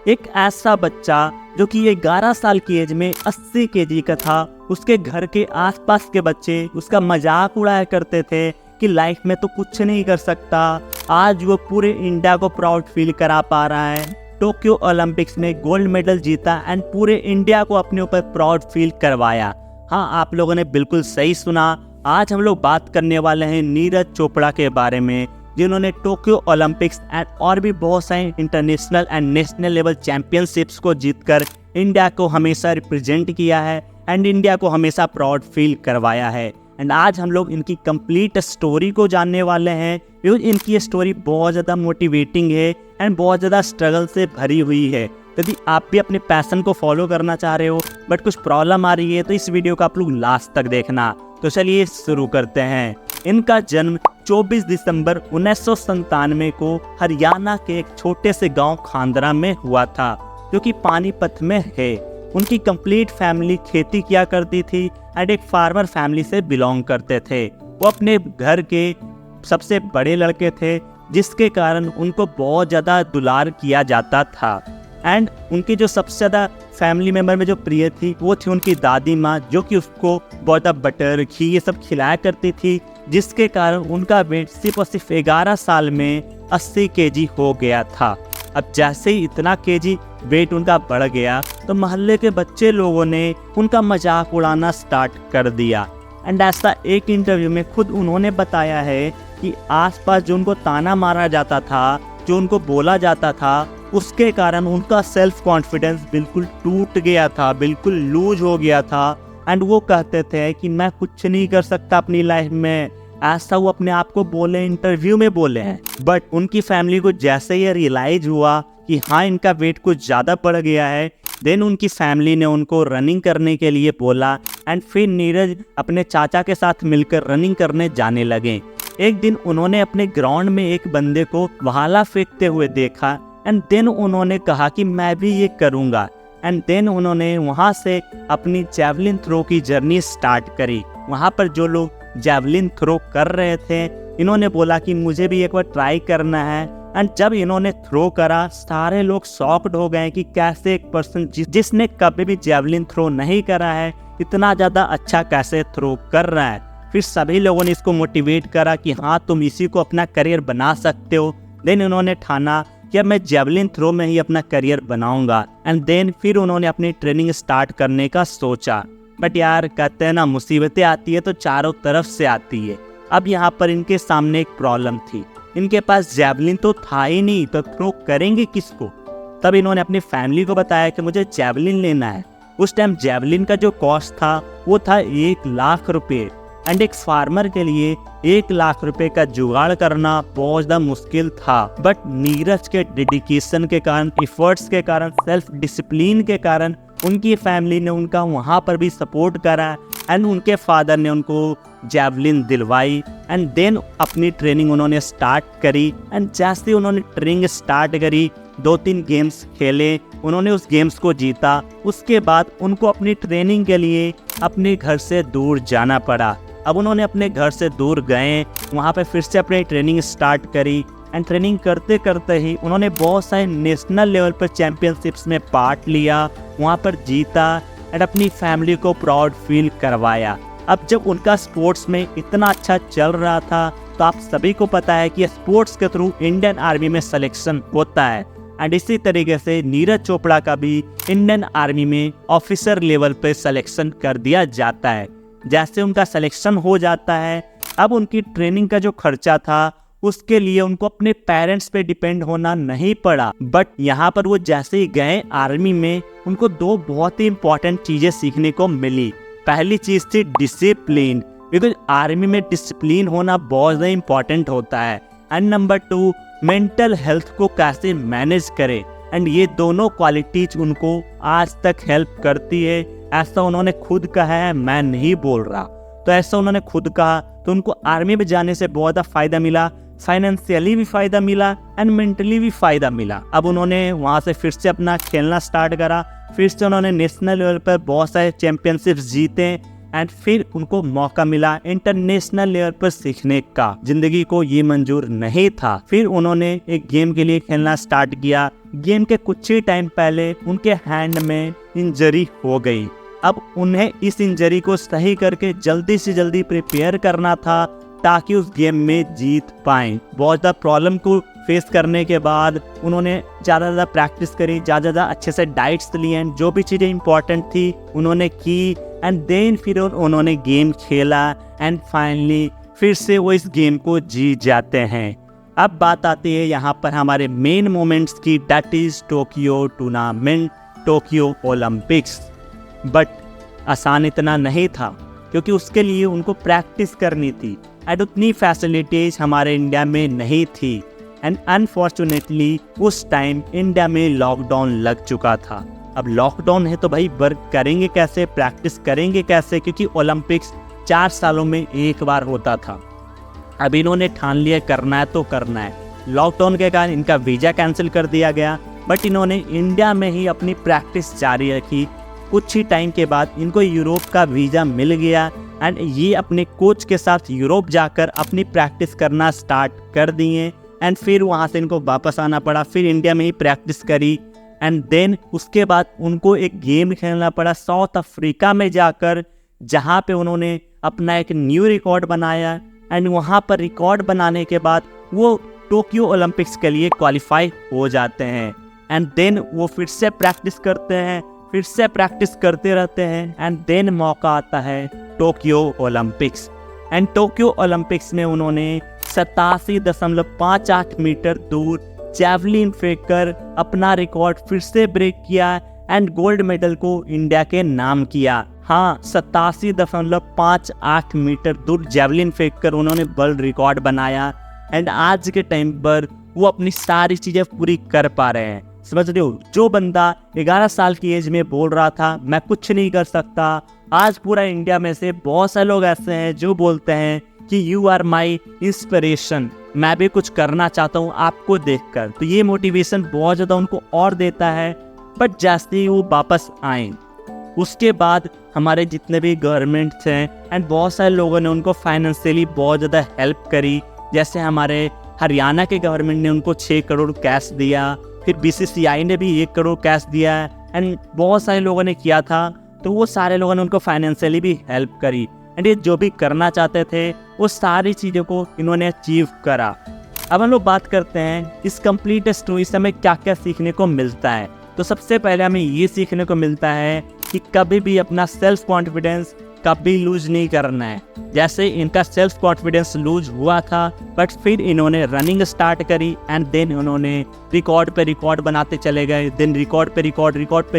एक ऐसा बच्चा जो कि 11 साल की एज में 80 केजी का था, उसके घर के आसपास के बच्चे उसका मजाक उड़ाया करते थे कि लाइफ में तो कुछ नहीं कर सकता। आज वो पूरे इंडिया को प्राउड फील करा पा रहा है, टोक्यो ओलंपिक्स में गोल्ड मेडल जीता एंड पूरे इंडिया को अपने ऊपर प्राउड फील करवाया। हाँ, आप लोगों ने बिल्कुल सही सुना। आज हम लोग बात करने वाले हैं नीरज चोपड़ा के बारे में, जिन्होंने टोक्यो ओलंपिक्स एंड और भी बहुत सारे international and national level championships को जीतकर इंडिया को हमेशा रिप्रेजेंट किया है एंड इंडिया को हमेशा प्राउड फील करवाया है। एंड आज हम लोग इनकी कंप्लीट स्टोरी को जानने वाले हैं, क्योंकि इनकी स्टोरी बहुत ज़्यादा मोटिवेटिंग है एंड बहुत ज़्यादा स्ट्रगल से भरी हुई है। यदि आप भी अपने पैशन को फॉलो करना चाह रहे हो बट कुछ प्रॉब्लम आ रही है तो इस वीडियो को आप लोग लास्ट तक देखना। तो चलिए शुरू करते हैं। इनका जन्म 24 दिसंबर 1997 को हरियाणा के एक छोटे से गांव खांदरा में हुआ था, जो कि पानीपत में है। उनकी कंप्लीट फैमिली खेती किया करती थी एंड एक फार्मर फैमिली से बिलोंग करते थे। वो अपने घर के सबसे बड़े लड़के थे, जिसके कारण उनको बहुत ज़्यादा दुलार किया जाता था। एंड उनकी जो सबसे ज़्यादा फैमिली मेम्बर में जो प्रिय थी वो थी उनकी दादी माँ, जो कि उसको बहुत ज़्यादा बटर घी ये सब खिलाया करती थी, जिसके कारण उनका वेट सिर्फ और सिर्फ 11 साल में 80 केजी हो गया था। अब जैसे ही इतना केजी वेट उनका बढ़ गया तो मोहल्ले के बच्चे लोगों ने उनका मजाक उड़ाना स्टार्ट कर दिया। एंड ऐसा एक इंटरव्यू में खुद उन्होंने बताया है कि आसपास जो उनको ताना मारा जाता था, जो उनको बोला जाता था, उसके कारण उनका सेल्फ कॉन्फिडेंस बिल्कुल टूट गया था, बिल्कुल लूज हो गया था। एंड वो कहते थे कि मैं कुछ नहीं कर सकता अपनी लाइफ में, ऐसा वो अपने आप को बोले, इंटरव्यू में बोले हैं। बट उनकी फैमिली को जैसे ये रियलाइज हुआ कि हाँ इनका वेट कुछ ज़्यादा बढ़ गया है, देन उनकी फैमिली ने उनको रनिंग करने के लिए बोला। एंड फिर नीरज अपने चाचा के साथ मिलकर रनिंग करने जाने लगे। एक दिन उन्होंने अपने ग्राउंड में एक बंदे को भाला फेंकते हुए देखा एंड देन उन्होंने कहा कि मैं भी ये करूँगा। एंड देन उन्होंने वहाँ से अपनी जैवलिन थ्रो की जर्नी स्टार्ट करी। वहाँ पर जो लोग जैवलिन थ्रो कर रहे थे, इन्होंने बोला कि मुझे भी एक बार ट्राई करना है। एंड जब इन्होंने थ्रो करा, सारे लोग शॉक्ड हो गए कि कैसे एक पर्सन जिसने कभी भी जैवलिन थ्रो नहीं करा है इतना ज़्यादा अच्छा कैसे थ्रो कर रहा है। फिर सभी लोगों ने इसको मोटिवेट करा कि हाँ तुम इसी को अपना करियर बना सकते हो। देन उन्होंने ठाना कि अब मैं जैवलिन थ्रो में ही अपना करियर बनाऊंगा। एंड देन फिर उन्होंने अपनी ट्रेनिंग स्टार्ट करने का सोचा। बट यार कहते हैं ना, मुसीबतें आती है तो चारों तरफ से आती है। अब यहाँ पर इनके सामने एक प्रॉब्लम थी, इनके पास जैवलिन तो था ही नहीं, तो थ्रो करेंगे किसको। तब इन्होंने अपनी फैमिली को बताया कि मुझे जैवलिन लेना है। उस टाइम जैवलिन का जो कॉस्ट था वो था 1 लाख रुपये। एंड एक फार्मर के लिए 1 लाख रुपए का जुगाड़ करना बहुत ज़्यादा मुश्किल था। बट नीरज के डेडिकेशन के कारण, एफर्ट्स के कारण, सेल्फ डिसिप्लिन के कारण उनकी फैमिली ने उनका वहाँ पर भी सपोर्ट करा एंड उनके फादर ने उनको जैवलिन दिलवाई। एंड देन अपनी ट्रेनिंग उन्होंने स्टार्ट करी। एंड जैसे ही उन्होंने ट्रेनिंग स्टार्ट करी, 2-3 गेम्स खेले, उन्होंने उस गेम्स को जीता। उसके बाद उनको अपनी ट्रेनिंग के लिए अपने घर से दूर जाना पड़ा। अब उन्होंने अपने घर से दूर गए, वहाँ पे फिर से अपनी ट्रेनिंग स्टार्ट करी। एंड ट्रेनिंग करते करते ही उन्होंने बहुत सारे नेशनल लेवल पर चैम्पियनशिप्स में पार्ट लिया, वहाँ पर जीता एंड अपनी फैमिली को प्राउड फील करवाया। अब जब उनका स्पोर्ट्स में इतना अच्छा चल रहा था तो आप सभी को पता है कि स्पोर्ट्स के थ्रू इंडियन आर्मी में सिलेक्शन होता है। एंड इसी तरीके से नीरज चोपड़ा का भी इंडियन आर्मी में ऑफिसर लेवल पे सिलेक्शन कर दिया जाता है। जैसे उनका सिलेक्शन हो जाता है, अब उनकी ट्रेनिंग का जो खर्चा था उसके लिए उनको अपने पेरेंट्स पे डिपेंड होना नहीं पड़ा। बट यहाँ पर वो जैसे ही गए आर्मी में, उनको 2 बहुत ही इंपॉर्टेंट चीज़ें सीखने को मिली। पहली चीज़ थी डिसिप्लिन, बिकॉज आर्मी में डिसिप्लिन होना बहुत ज़्यादा इंपॉर्टेंट होता है। एंड नंबर 2, मेंटल हेल्थ को कैसे मैनेज करें। एंड ये दोनों क्वालिटीज उनको आज तक हेल्प करती है। ऐसा उन्होंने खुद कहा है, मैं नहीं बोल रहा। तो ऐसा उन्होंने खुद कहा, तो उनको आर्मी में जाने से बहुत ज़्यादा फ़ायदा मिला, फाइनेंशियली भी फ़ायदा मिला एंड मेंटली भी फ़ायदा मिला। अब उन्होंने वहाँ से फिर से अपना खेलना स्टार्ट करा। फिर से उन्होंने नेशनल लेवल पर बहुत सारे चैम्पियनशिप्स जीते एंड फिर उनको मौका मिला इंटरनेशनल लेवल पर सीखने का। जिंदगी को ये मंजूर नहीं था। फिर उन्होंने एक गेम के लिए खेलना स्टार्ट किया। गेम के कुछ ही टाइम पहले उनके हैंड में इंजरी हो गई। अब उन्हें इस इंजरी को सही करके जल्दी से जल्दी प्रिपेयर करना था ताकि उस गेम में जीत पाएं। बहुत ज़्यादा प्रॉब्लम को फेस करने के बाद उन्होंने ज़्यादा प्रैक्टिस करी, ज़्यादा अच्छे से डाइट्स लिए एंड जो भी चीज़ें इंपॉर्टेंट थी उन्होंने की एंड देन फिर उन्होंने गेम खेला एंड फाइनली फिर से वो इस गेम को जीत जाते हैं। अब बात आती है यहाँ पर हमारे मेन मोमेंट्स की, that is Tokyo tournament, Tokyo Olympics. But आसान इतना नहीं था क्योंकि उसके लिए उनको प्रैक्टिस करनी थी एंड उतनी फैसिलिटीज़ हमारे इंडिया में नहीं थी एंड अनफॉर्चुनेटली उस टाइम इंडिया में लॉकडाउन लग चुका था। अब लॉकडाउन है तो भाई वर्क करेंगे कैसे, प्रैक्टिस करेंगे कैसे, क्योंकि ओलंपिक्स 4 सालों में एक बार होता था। अब इन्होंने ठान लिया करना है तो करना है। लॉकडाउन के कारण इनका वीज़ा कैंसिल कर दिया गया बट इन्होंने इंडिया में ही अपनी प्रैक्टिस जारी रखी। कुछ ही टाइम के बाद इनको यूरोप का वीज़ा मिल गया एंड ये अपने कोच के साथ यूरोप जाकर अपनी प्रैक्टिस करना स्टार्ट कर दिए एंड फिर वहाँ से इनको वापस आना पड़ा। फिर इंडिया में ही प्रैक्टिस करी एंड देन उसके बाद उनको एक गेम खेलना पड़ा साउथ अफ्रीका में जाकर, जहाँ पे उन्होंने अपना एक न्यू रिकॉर्ड बनाया एंड वहाँ पर रिकॉर्ड बनाने के बाद वो टोक्यो ओलंपिक्स के लिए क्वालिफाई हो जाते हैं एंड देन वो फिर से प्रैक्टिस करते हैं, फिर से प्रैक्टिस करते रहते हैं एंड देन मौका आता है Tokyo Olympics. And Tokyo Olympics में उन्होंने 87.58 मीटर दूर जैवलिन फेंककर अपना रिकॉर्ड फिर से ब्रेक किया एंड गोल्ड मेडल को इंडिया के नाम किया। हाँ, 87.58 मीटर दूर जैवलिन फेंककर उन्होंने वर्ल्ड रिकॉर्ड बनाया एंड आज के टाइम पर वो अपनी सारी चीज़ें पूरी कर पा रहे हैं। समझ रहे हो, जो बंदा 11 साल की एज में बोल रहा था मैं कुछ नहीं कर सकता, आज पूरा इंडिया में से बहुत सारे लोग ऐसे हैं जो बोलते हैं कि यू आर माई इंस्पिरेशन, मैं भी कुछ करना चाहता हूँ आपको देखकर। तो ये मोटिवेशन बहुत ज़्यादा उनको और देता है। बट जैसे ही वो वापस आए उसके बाद हमारे जितने भी गवर्नमेंट्स हैं एंड बहुत सारे लोगों ने उनको फाइनेंशियली बहुत ज़्यादा हेल्प करी। जैसे हमारे हरियाणा के गवर्नमेंट ने उनको 6 करोड़ कैश दिया, फिर BCCI ने भी 1 करोड़ कैश दिया एंड बहुत सारे लोगों ने किया था। तो वो सारे लोगों ने उनको फाइनेंशियली भी हेल्प करी एंड ये जो भी करना चाहते थे वो सारी चीज़ों को इन्होंने अचीव करा। अब हम लोग बात करते हैं इस कंप्लीट स्टोरी से हमें क्या क्या सीखने को मिलता है। तो सबसे पहले हमें ये सीखने को मिलता है कि कभी भी अपना सेल्फ कॉन्फिडेंस कभी लूज नहीं करना है। जैसे इनका सेल्फ कॉन्फिडेंस लूज हुआ था बट फिर इन्होंने रनिंग स्टार्ट करी एंड देन उन्होंने रिकॉर्ड पे रिकॉर्ड बनाते चले गए, देन रिकॉर्ड पे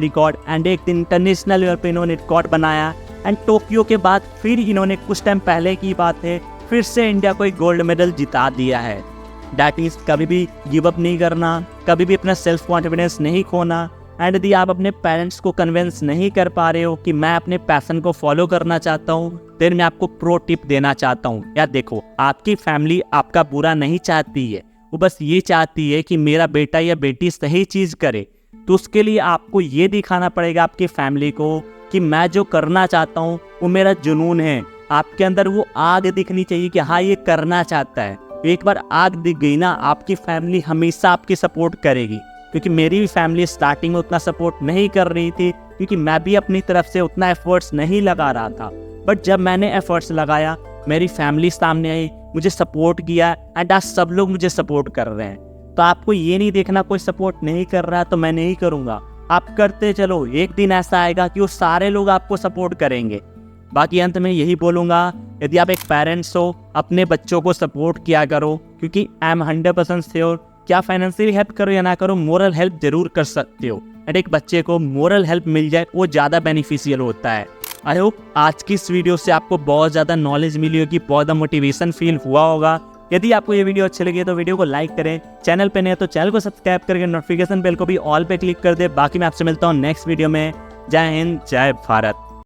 रिकॉर्ड एंड एक दिन इंटरनेशनल लेवल पे इन्होंने रिकॉर्ड बनाया एंड टोक्यो के बाद फिर इन्होंने कुछ टाइम पहले की बात है फिर से इंडिया को एक गोल्ड मेडल जिता दिया है। दैट मीन्स कभी भी गिव अप नहीं करना, कभी भी अपना सेल्फ कॉन्फिडेंस नहीं खोना एंड यदि आप अपने पेरेंट्स को कन्विंस नहीं कर पा रहे हो कि मैं अपने पैशन को फॉलो करना चाहता हूँ, फिर मैं आपको प्रो टिप देना चाहता हूँ। यार देखो, आपकी फैमिली आपका बुरा नहीं चाहती है, वो बस ये चाहती है कि मेरा बेटा या बेटी सही चीज़ करे। तो उसके लिए आपको ये दिखाना पड़ेगा आपकी फैमिली को कि मैं जो करना चाहता हूँ वो मेरा जुनून है। आपके अंदर वो आग दिखनी चाहिए कि हाँ ये करना चाहता है। एक बार आग दिख गई ना, आपकी फैमिली हमेशा आपकी सपोर्ट करेगी। क्योंकि मेरी भी फैमिली स्टार्टिंग में उतना सपोर्ट नहीं कर रही थी क्योंकि मैं भी अपनी तरफ से उतना एफर्ट्स नहीं लगा रहा था। बट जब मैंने एफर्ट्स लगाया मेरी फैमिली सामने आई, मुझे सपोर्ट किया एंड आज सब लोग मुझे सपोर्ट कर रहे हैं। तो आपको ये नहीं देखना कोई सपोर्ट नहीं कर रहा है तो मैं नहीं करूँगा, आप करते चलो, एक दिन ऐसा आएगा कि वो सारे लोग आपको सपोर्ट करेंगे। बाकी अंत में यही बोलूँगा, यदि आप एक पेरेंट्स हो अपने बच्चों को सपोर्ट किया करो, क्योंकि आई एम 100% श्योर क्या फाइनेंशियली हेल्प करो या ना करो, मोरल हेल्प जरूर कर सकते हो एंड एक बच्चे को मोरल हेल्प मिल जाए वो ज़्यादा बेनिफिशियल होता है। आई होप आज की इस वीडियो से आपको बहुत ज़्यादा नॉलेज मिली होगी, बहुत ज़्यादा मोटिवेशन फील हुआ होगा। यदि आपको ये वीडियो अच्छी लगी तो वीडियो को लाइक करें, चैनल पे नए तो चैनल को सब्सक्राइब करके नोटिफिकेशन बेल को भी ऑल पे क्लिक कर दे। बाकी मैं आपसे मिलता हूँ नेक्स्ट वीडियो में। जय हिंद, जय भारत।